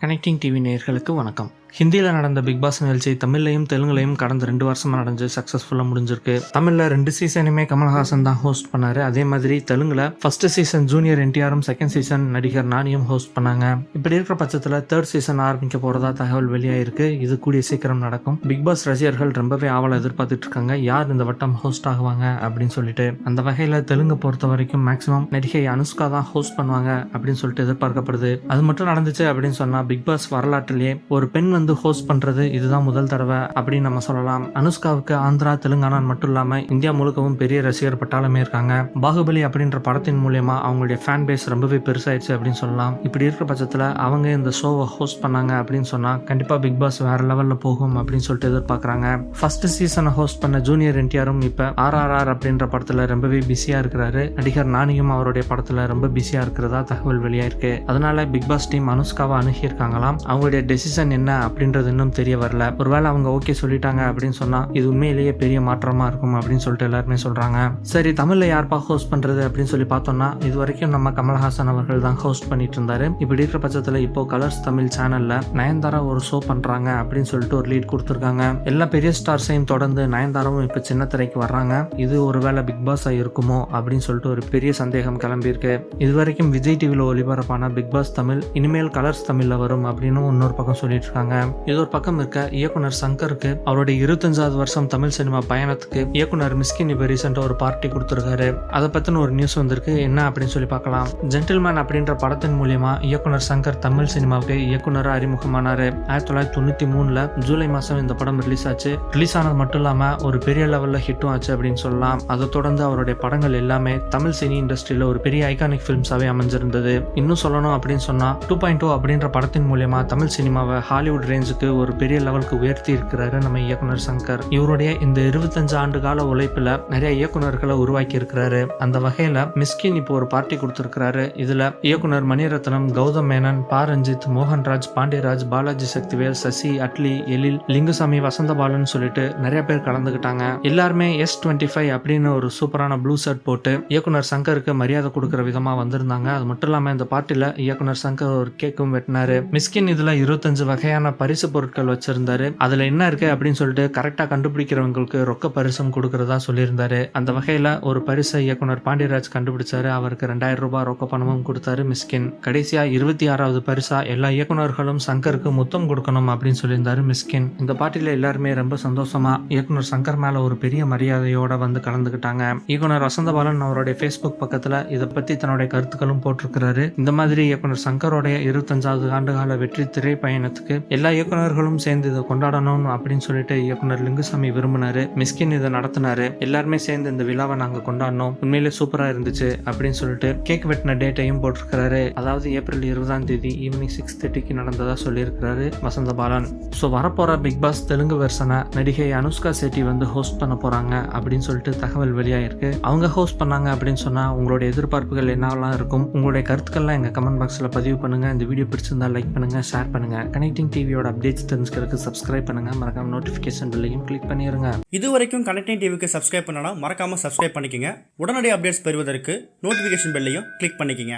Connecting TV நேயர்களுக்கு வணக்கம். ஹிந்தியில் நடந்த பிக் பாஸ் நிகழ்ச்சி தமிழ்லையும் தெலுங்குலையும் கடந்த 2 வருஷமாக நடந்து சக்ஸஸ்ஃபுல்லாக முடிஞ்சிருக்கு. தமிழில் 2 சீசனுமே கமல்ஹாசன் தான் ஹோஸ்ட் பண்ணார். அதே மாதிரி தெலுங்குல ஃபர்ஸ்ட் சீசன் ஜூனியர் என்டிஆரும், செகண்ட் சீசன் நடிகர் நானியும் ஹோஸ்ட் பண்ணாங்க. இப்படி இருக்கிற பட்சத்தில் 3rd சீசன் ஆரம்பிக்க போகிறதா தகவல் வெளியாயிருக்கு. இது கூடிய சீக்கிரம் நடக்கும். பிக் பாஸ் ரசிகர்கள் ரொம்பவே ஆவலை எதிர்பார்த்துட்டு இருக்காங்க, யார் இந்த வட்டம் ஹோஸ்ட் ஆகுவாங்க அப்படின்னு சொல்லிட்டு. அந்த வகையில் தெலுங்கு பொறுத்த வரைக்கும் மேக்ஸிமம் நடிகை அனுஷ்கா தான் ஹோஸ்ட் பண்ணுவாங்க அப்படின்னு சொல்லிட்டு எதிர்பார்க்கப்படுது. அது மட்டும் நடந்துச்சு அப்படின்னு சொன்னால் பிக் பாஸ் வரலாற்றிலேயே ஒரு பெண் ஹோஸ்ட் பண்றது இதுதான் முதல் தடவை அப்படின்னு நம்ம சொல்லலாம். அனுஷ்காவுக்கு ஆந்திரா, தெலுங்கானா மட்டும் இல்லாம இந்தியா முழுக்கவும் பெரிய ரசிகர் பட்டாளமே இருக்காங்க. பாகுபலி அப்படின்ற படத்தின் மூலமா அவங்களுடைய ஃபேன் பேஸ் ரொம்பவே பெருசாயிடுச்சு அப்படின்னு சொல்லலாம். இப்படி இருக்கிற பட்சத்துல அவங்க இந்த ஷோவை ஹோஸ்ட் பண்ணாங்க அப்படின்னு சொன்னா கண்டிப்பா பிக் பாஸ் வேற லெவல்ல போகும் அப்படின்னு சொல்லிட்டு எதிர்பார்க்கறாங்க. ஃபர்ஸ்ட் சீசனை ஹோஸ்ட் பண்ண ஜூனியர் என்டிஆரும் இப்ப RRR அப்படின்ற படத்துல ரொம்பவே பிஸியா இருக்கிறாரு. நடிகர் நானியும் அவருடைய படத்துல ரொம்ப பிஸியா இருக்கிறதா தகவல் வெளியாயிருக்கு. அதனால பிக் பாஸ் டீம் அனுஷ்காவை அணுகி இருக்காங்களாம். அவங்களுடைய டெசிஷன் என்ன அப்படின்றது இன்னும் தெரிய வரல. ஒருவேளை அவங்க ஓகே சொல்லிட்டாங்க அப்படின்னு சொன்னா இது உண்மையிலேயே பெரிய மாற்றமா இருக்கும் அப்படின்னு சொல்லிட்டு எல்லாருமே சொல்றாங்க. சரி, தமிழ்ல யார்ப்பா ஹோஸ்ட் பண்றது அப்படின்னு சொல்லி பார்த்தோம்னா இது வரைக்கும் நம்ம கமல்ஹாசன் அவர்கள் தான் ஹோஸ்ட் பண்ணிட்டு இருந்தாரு. இப்படி இருக்கிற பட்சத்துல இப்போ கலர்ஸ் தமிழ் சேனல்ல நயன்தாரா ஒரு ஷோ பண்றாங்க அப்படின்னு சொல்லிட்டு ஒரு லீட் கொடுத்திருக்காங்க. எல்லா பெரிய ஸ்டார்ஸையும் தொடர்ந்து நயன்தாராவும் இப்ப சின்ன திரைக்கு வர்றாங்க. இது ஒருவேளை பிக் பாஸ் இருக்குமோ அப்படின்னு சொல்லிட்டு ஒரு பெரிய சந்தேகம் கிளம்பி இருக்கு. இது வரைக்கும் விஜய் டிவில ஒளிபரப்பான பிக் பாஸ் தமிழ் இனிமேல் கலர்ஸ் தமிழ்ல வரும் அப்படின்னு இன்னொரு பக்கம் சொல்லிட்டு இருக்காங்க. இது ஒரு பக்கம் இருக்க, இயக்குனர் சங்கருக்கு அவருடைய 25வது வருஷம் தமிழ் சினிமா பயணத்துக்கு இயக்குனர் மிஸ்கின் இப்ப ரீசெண்டா ஒரு பார்ட்டி கொடுத்திருக்காரு. அதை பத்தின ஒரு நியூஸ் வந்திருக்கு. என்ன அப்படின்னு சொல்லி பார்க்கலாம். ஜென்டில்மேன் அப்படின்ற படத்தின் மூலியமா இயக்குனர் சங்கர் தமிழ் சினிமாவுக்கு இயக்குனரா அறிமுகமானாரு. 1993 ஜூலை மாசம் இந்த படம் ரிலீஸ் ஆச்சு. ரிலீஸ் ஆனது மட்டும் இல்லாம ஒரு பெரிய லெவல்ல ஹிட்டும் ஆச்சு அப்படின்னு சொல்லலாம். அதை தொடர்ந்து அவருடைய படங்கள் எல்லாமே தமிழ் சினி இண்டஸ்ட்ரியில ஒரு பெரிய ஐகானிக் பிலிம்ஸாவே அமைஞ்சிருந்தது. இன்னும் சொல்லணும் அப்படின்னு சொன்னா 2.0 அப்படின்ற படத்தின் மூலியமா தமிழ் சினிமாவை ஹாலிவுட் ரேஞ்சுக்கு ஒரு பெரிய லெவலுக்கு உயர்த்தி இருக்கிறாரு நம்ம இயக்குனர் சங்கர். இவருடைய இந்த 25 ஆண்டு கால உழைப்புல நிறைய இயக்குனர்களை உருவாக்கி இருக்கிறாரு. அந்த வகையில மிஸ்கின் இப்போ ஒரு பார்ட்டி கொடுத்திருக்கிறாரு. இதுல இயக்குனர் மணிரத்னம், கௌதம் மேனன், பா ரஞ்சித், மோகன்ராஜ், பாண்டியராஜ், பாலாஜி சக்திவேல், சசி, அட்லி, எழில், லிங்குசாமி, வசந்தபாலன் சொல்லிட்டு நிறைய பேர் கலந்துகிட்டாங்க. எல்லாருமே S25 அப்படின்னு ஒரு சூப்பரான ப்ளூ ஷர்ட் போட்டு இயக்குனர் சங்கருக்கு மரியாதை கொடுக்கிற விதமா வந்திருந்தாங்க. அது மட்டும் இல்லாம இந்த பார்ட்டில இயக்குனர் சங்கர் ஒரு கேக்கும் வெட்டினாரு. மிஸ்கின் இதுல 25 வகையான பரிசு பொருட்கள் வச்சிருந்தாரு. அதுல என்ன இருக்கு அப்படின்னு சொல்லிட்டு கரெக்டா கண்டுபிடிக்கிறவங்களுக்கு ரொக்க பரிசும் கொடுக்கறதா சொல்லியிருந்தாரு. அந்த வகையில ஒரு பரிசை இயக்குனர் பாண்டியராஜ் கண்டுபிடிச்சாரு. அவருக்கு 2000 ரூபாய் ரொக்க பணமும் கொடுத்தாரு மிஸ்கின். கடைசியா 26வது பரிசா எல்லா இயக்குனர்களும் சங்கருக்கு முத்தம் கொடுக்கணும் அப்படின்னு சொல்லியிருந்தாரு மிஸ்கின். இந்த பாட்டில எல்லாருமே ரொம்ப சந்தோஷமா இயக்குனர் சங்கர் மேல ஒரு பெரிய மரியாதையோட வந்து கலந்துகிட்டாங்க. இயக்குனர் வசந்தபாலன் அவருடைய Facebook பக்கத்துல இதை பத்தி தன்னுடைய கருத்துக்களும் போட்டிருக்கிறாரு. இந்த மாதிரி இயக்குனர் சங்கரோடைய 25வது ஆண்டுகால வெற்றி திரை பயணத்துக்கு எல்லா இயக்குனர்களும் சேர்ந்து இதை கொண்டாடணும் அப்படின்னு சொல்லிட்டு இயக்குனர் லிங்குசாமி விரும்பினாரு. மிஸ்கின் இதை நடத்தினாரு. எல்லாருமே சேர்ந்து இந்த விழாவை நாங்க கொண்டாடணும், உண்மையிலே சூப்பரா இருந்துச்சு அப்படின்னு சொல்லிட்டு கேக் வெட்டின டேட்டையும் போட்டிருக்கிறாரு. அதாவது ஏப்ரல் 20ஆம் தேதி ஈவினிங் 6:30 நடந்ததா சொல்லியிருக்கிறாரு வசந்தபாலன். ஸோ வரப்போற பிக் பாஸ் தெலுங்கு வெர்ஷனை நடிகை அனுஷ்கா செட்டி வந்து ஹோஸ்ட் பண்ண போறாங்க அப்படின்னு சொல்லிட்டு தகவல் வெளியாயிருக்கு. அவங்க ஹோஸ்ட் பண்ணாங்க அப்படின்னு சொன்னா உங்களுடைய எதிர்பார்ப்புகள் என்னவெல்லாம் இருக்கும், உங்களுடைய கருத்துக்கள்லாம் எங்க கமெண்ட் பாக்ஸ்ல பதிவு பண்ணுங்க. இந்த வீடியோ பிடிச்சிருந்தா லைக் பண்ணுங்க, ஷேர் பண்ணுங்க. கனெக்டிங் டிவியோட அப்டேட்ஸ் தெரிஞ்சுக்கிறதுக்கு சப்ஸ்கிரைப் பண்ணுங்க. மறக்காம நோட்டிஃபிகேஷன் பெல்லையும் கிளிக் பண்ணிருங்க. இதுவரைக்கும் கனெக்டிங் டிவிக்கு சப்ஸ்கிரைப் பண்ணனா மறக்காம சப்ஸ்கிரைப் பண்ணிக்கங்க. உடனடி அப்டேட்ஸ் பெறுவதற்கு நோட்டிஃபிகேஷன் பெல்லையும் கிளிக் பண்ணிக்கங்க.